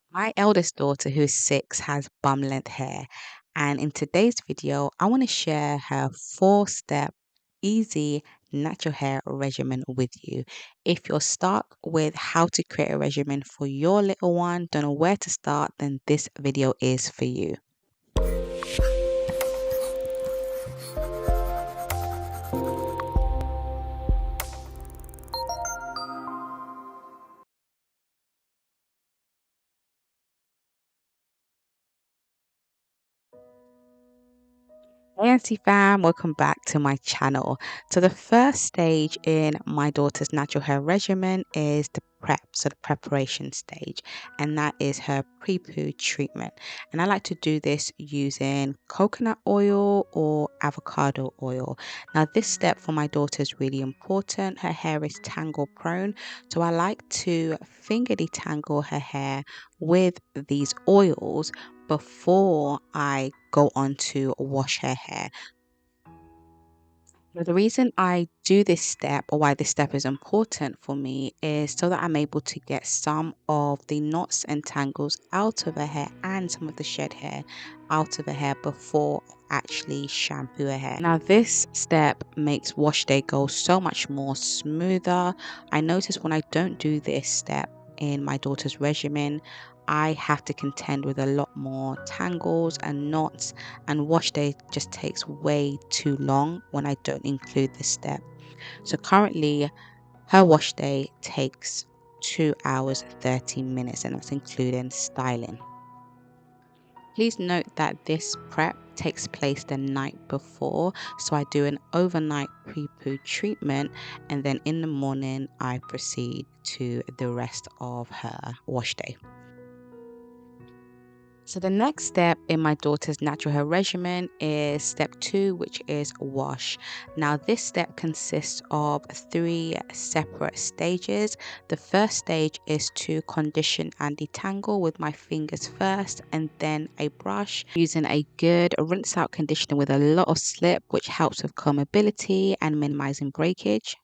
My eldest daughter, who is 6, has bum length hair. And in today's video, I want to share her 4-step easy natural hair regimen with you. If you're stuck with how to create a regimen for your little one, don't know where to start, then this video is for you. Hey Auntie fam, welcome back to my channel. So the first stage in my daughter's natural hair regimen is the prep, so the preparation stage, and that is her pre-poo treatment. And I like to do this using coconut oil or avocado oil. Now this step for my daughter is really important. Her hair is tangle prone, so I like to finger detangle her hair with these oils before I go on to wash her hair. Now, the reason I do this step, or why this step is important for me, is so that I'm able to get some of the knots and tangles out of her hair and some of the shed hair out of her hair before I actually shampoo her hair. Now this step makes wash day go so much more smoother. I notice when I don't do this step in my daughter's regimen, I have to contend with a lot more tangles and knots, and wash day just takes way too long when I don't include this step. So currently her wash day takes 2 hours 30 minutes, and that's including styling. Please note that this prep takes place the night before, so I do an overnight pre-poo treatment, and then in the morning I proceed to the rest of her wash day. So the next step in my daughter's natural hair regimen is step 2, which is wash. Now this step consists of 3 separate stages. The first stage is to condition and detangle with my fingers first, and then a brush using a good rinse out conditioner with a lot of slip, which helps with combability and minimizing breakage,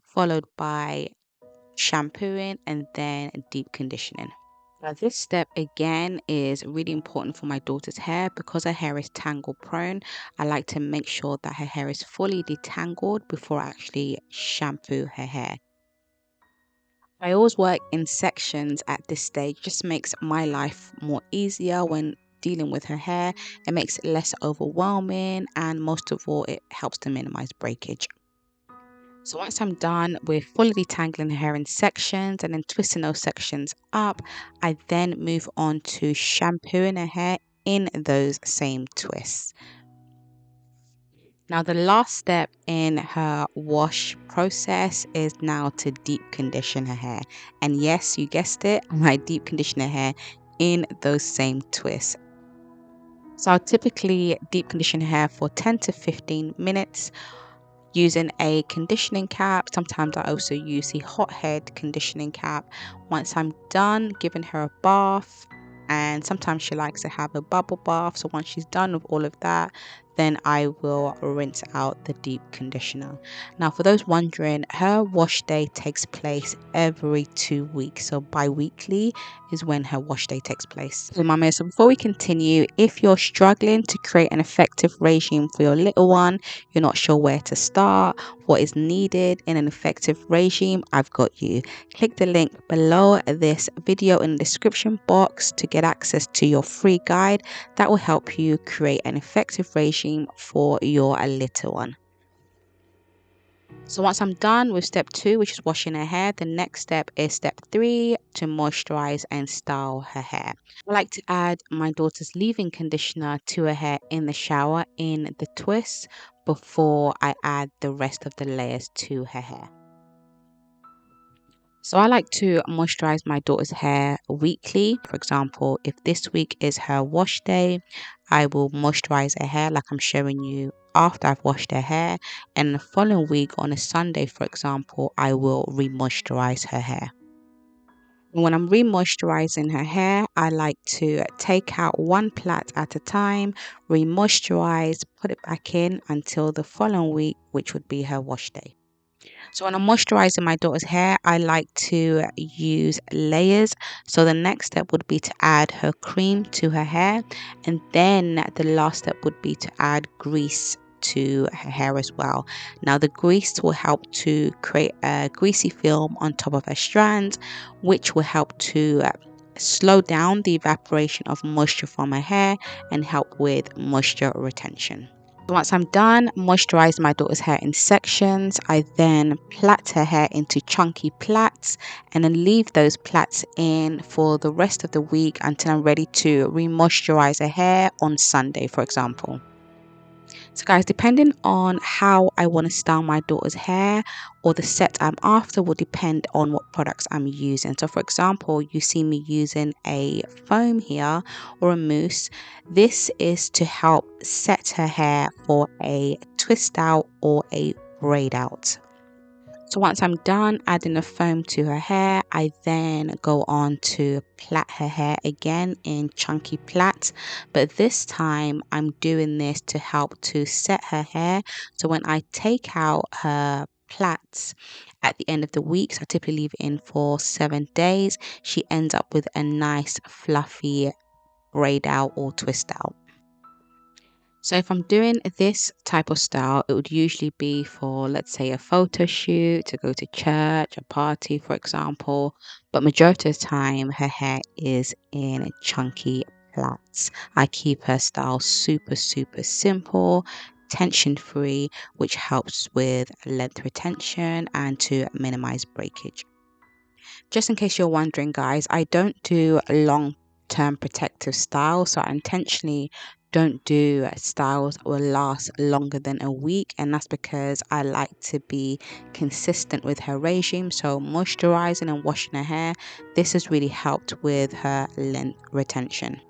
followed by shampooing and then deep conditioning. Now this step again is really important for my daughter's hair because her hair is tangle prone. I like to make sure that her hair is fully detangled before I actually shampoo her hair. I always work in sections at this stage, just makes my life more easier when dealing with her hair. It makes it less overwhelming, and most of all, it helps to minimize breakage. So once I'm done with fully detangling her hair in sections and then twisting those sections up, I then move on to shampooing her hair in those same twists. Now the last step in her wash process is now to deep condition her hair. And yes, you guessed it, I deep condition her hair in those same twists. So I'll typically deep condition her hair for 10 to 15 minutes using a conditioning cap. Sometimes I also use the hot head conditioning cap. Once I'm done giving her a bath, and sometimes she likes to have a bubble bath, so once she's done with all of that, then I will rinse out the deep conditioner. Now for those wondering, her wash day takes place every 2 weeks, so bi-weekly is when her wash day takes place. So mama, so before we continue, if you're struggling to create an effective regime for your little one, you're not sure where to start, what is needed in an effective regime, I've got you. Click the link below this video in the description box to get access to your free guide that will help you create an effective regime for your little one. So once I'm done with step 2, which is washing her hair, the next step is step 3, to moisturize and style her hair. I like to add my daughter's leave-in conditioner to her hair in the shower in the twist before I add the rest of the layers to her hair. So I like to moisturize my daughter's hair weekly. For example, if this week is her wash day, I will moisturize her hair like I'm showing you after I've washed her hair. And the following week on a Sunday, for example, I will re-moisturize her hair. When I'm re-moisturizing her hair, I like to take out one plait at a time, re-moisturize, put it back in until the following week, which would be her wash day. So when I'm moisturizing my daughter's hair, I like to use layers. So the next step would be to add her cream to her hair, and then the last step would be to add grease to her hair as well. Now the grease will help to create a greasy film on top of her strands, which will help to slow down the evaporation of moisture from her hair and help with moisture retention. Once I'm done moisturizing my daughter's hair in sections, I then plait her hair into chunky plaits and then leave those plaits in for the rest of the week until I'm ready to re-moisturize her hair on Sunday, for example. So guys, depending on how I want to style my daughter's hair or the set I'm after will depend on what products I'm using. So for example, you see me using a foam here or a mousse. This is to help set her hair for a twist out or a braid out. So once I'm done adding the foam to her hair, I then go on to plait her hair again in chunky plaits. But this time I'm doing this to help to set her hair. So when I take out her plaits at the end of the week, so I typically leave it in for 7 days, she ends up with a nice fluffy braid out or twist out. So if I'm doing this type of style, it would usually be for, let's say, a photo shoot, to go to church, a party, for example. But majority of the time, her hair is in chunky plaits. I keep her style super, super simple, tension free, which helps with length retention and to minimize breakage. Just in case you're wondering, guys, I don't do long term protective styles. So I intentionally don't do styles that will last longer than a week. And that's because I like to be consistent with her regime. So moisturizing and washing her hair, this has really helped with her length retention.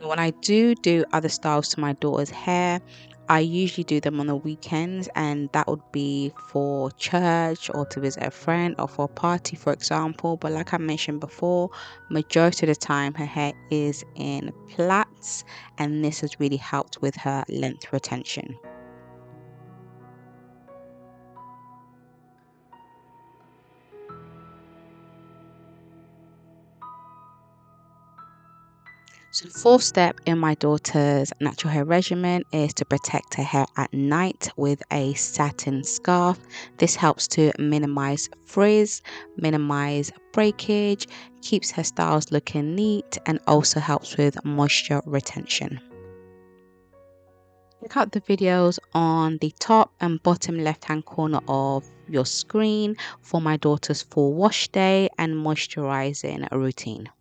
When I do other styles to my daughter's hair, I usually do them on the weekends, and that would be for church or to visit a friend or for a party, for example. But like I mentioned before, majority of the time her hair is in plaits, and this has really helped with her length retention. So the fourth step in my daughter's natural hair regimen is to protect her hair at night with a satin scarf. This helps to minimize frizz, minimize breakage, keeps her styles looking neat, and also helps with moisture retention. Check out the videos on the top and bottom left hand corner of your screen for my daughter's full wash day and moisturizing routine.